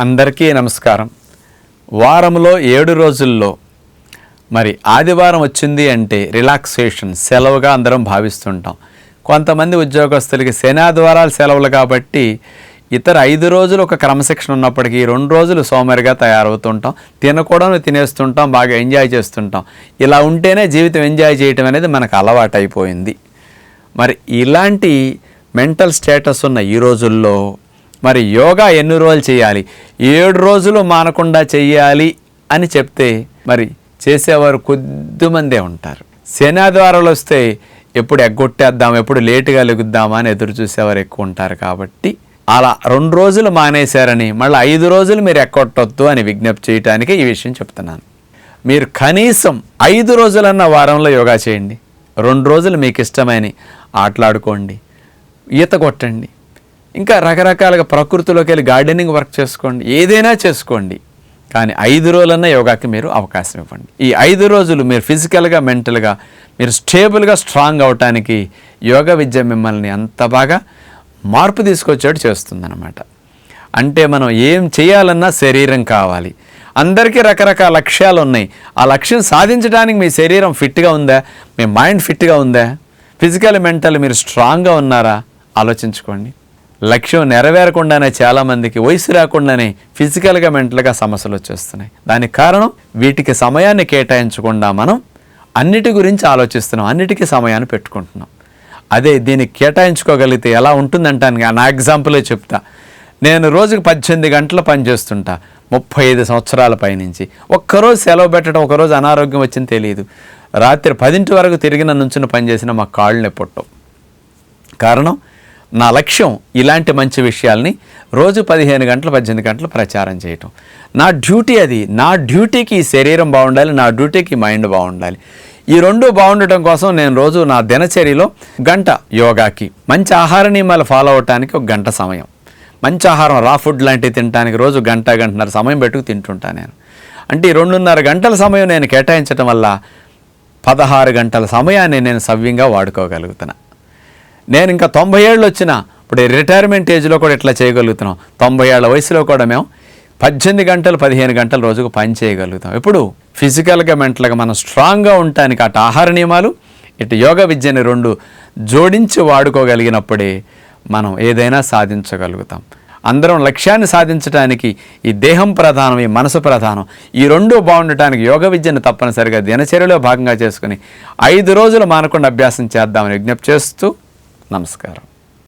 అందరికీ నమస్కారం. వారంలో 7 రోజుల్లో మరి ఆదివారం వచ్చింది అంటే రిలాక్సేషన్ సెలవుగా అందరం భావిస్తుంటాం. కొంతమంది ఉద్యోగస్తులకి శనాదివారాలు సెలవులు కాబట్టి ఇతర 5 రోజులు ఒక క్రమశిక్షణ ఉన్నప్పటికీ 2 రోజులు సోమరిగా తయారవుతుంటాం. తినకూడదు తినేస్తుంటాం, బాగా ఎంజాయ్ చేస్తుంటాం. ఇలా ఉంటేనే జీవితం ఎంజాయ్ చేయటం అనేది మనకు అలవాటు అయిపోయింది. మరి ఇలాంటి మెంటల్ స్టేటస్ ఉన్న ఈ రోజుల్లో మరి యోగా ఎన్ని రోజులు చేయాలి? 7 రోజులు మానకుండా చెయ్యాలి అని చెప్తే మరి చేసేవారు కొద్దిమందే ఉంటారు. శనాదివారాలు వస్తే ఎప్పుడు ఎగ్గొట్టేద్దాం, ఎప్పుడు లేటుగా లెగుద్దామా అని ఎదురు చూసేవారు ఎక్కువ ఉంటారు. కాబట్టి అలా 2 రోజులు మానేశారని మళ్ళీ 5 రోజులు మీరు ఎక్కొట్టొద్దు అని విజ్ఞప్తి చేయడానికి ఈ విషయం చెప్తున్నాను. మీరు కనీసం 5 రోజులన్న వారంలో యోగా చేయండి. 2 రోజులు మీకు ఇష్టమైన ఆటలాడుకోండి, ఈత కొట్టండి, ఇంకా రకరకాలుగా ప్రకృతిలోకి వెళ్ళి గార్డెనింగ్ వర్క్ చేసుకోండి, ఏదైనా చేసుకోండి. కానీ 5 రోజులన్నా యోగాకి మీరు అవకాశం ఇవ్వండి. ఈ 5 రోజులు మీరు ఫిజికల్గా మెంటల్గా మీరు స్టేబుల్గా స్ట్రాంగ్ అవటానికి యోగా విద్య మిమ్మల్ని అంత బాగా మార్పు తీసుకొచ్చేట్టు చేస్తుందన్నమాట. అంటే మనం ఏం చేయాలన్నా శరీరం కావాలి. అందరికీ రకరకాల లక్ష్యాలు ఉన్నాయి. ఆ లక్ష్యం సాధించడానికి మీ శరీరం ఫిట్గా ఉందా, మీ మైండ్ ఫిట్గా ఉందా, ఫిజికల్ మెంటల్ మీరు స్ట్రాంగ్గా ఉన్నారా ఆలోచించుకోండి. లక్ష్యం నెరవేరకుండానే చాలామందికి వయసు రాకుండానే ఫిజికల్గా మెంటల్గా సమస్యలు వచ్చేస్తున్నాయి. దానికి కారణం వీటికి సమయాన్ని కేటాయించకుండా మనం అన్నిటి గురించి ఆలోచిస్తున్నాం, అన్నిటికీ సమయాన్ని పెట్టుకుంటున్నాం. అదే దీనికి కేటాయించుకోగలిగితే ఎలా ఉంటుందంటాను. నా ఎగ్జాంపులే చెప్తా. నేను రోజుకు 18 గంటలు పనిచేస్తుంటా 35 సంవత్సరాల పైనుంచి. ఒక్కరోజు సెలవు పెట్టడం, ఒకరోజు అనారోగ్యం వచ్చింది తెలియదు. రాత్రి 10 వరకు తిరిగిన నుంచుని పనిచేసిన మా కాళ్ళు నొప్పొట్టవు. కారణం నా లక్ష్యం ఇలాంటి మంచి విషయాల్ని రోజు 15 గంటలు 18 గంటలు ప్రచారం చేయటం. నా డ్యూటీ అది. నా డ్యూటీకి ఈ శరీరం బాగుండాలి, నా డ్యూటీకి మైండ్ బాగుండాలి. ఈ రెండు బాగుండటం కోసం నేను రోజు నా దినచర్యలో గంట యోగాకి, మంచి ఆహార నియమాలు ఫాలో అవటానికి 1 గంట సమయం, మంచి ఆహారం రా ఫుడ్ లాంటివి తినడానికి రోజు గంటన్నర సమయం పెట్టుకు తింటుంటాను నేను. అంటే ఈ 2.5 గంటల సమయం నేను కేటాయించడం వల్ల 16 గంటల సమయాన్ని నేను సవ్యంగా వాడుకోగలుగుతున్నా. నేను ఇంకా 90 ఏళ్ళు వచ్చినా ఇప్పుడు రిటైర్మెంట్ ఏజ్లో కూడా ఇట్లా చేయగలుగుతున్నాం. 90 ఏళ్ల వయసులో కూడా మేము 18 గంటలు 15 గంటలు రోజుకు పని చేయగలుగుతాం. ఇప్పుడు ఫిజికల్గా మెంటల్గా మనం స్ట్రాంగ్గా ఉండటానికి అటు ఆహార నియమాలు ఇటు యోగ విద్యని 2 జోడించి వాడుకోగలిగినప్పుడే మనం ఏదైనా సాధించగలుగుతాం. అందరం లక్ష్యాన్ని సాధించడానికి ఈ దేహం ప్రధానం, ఈ మనసు ప్రధానం. ఈ 2 బాగుండటానికి యోగ విద్యను తప్పనిసరిగా దినచర్యలో భాగంగా చేసుకుని 5 రోజులు మానకుండా అభ్యాసం చేద్దామని విజ్ఞప్తి చేస్తూ నమస్కారం.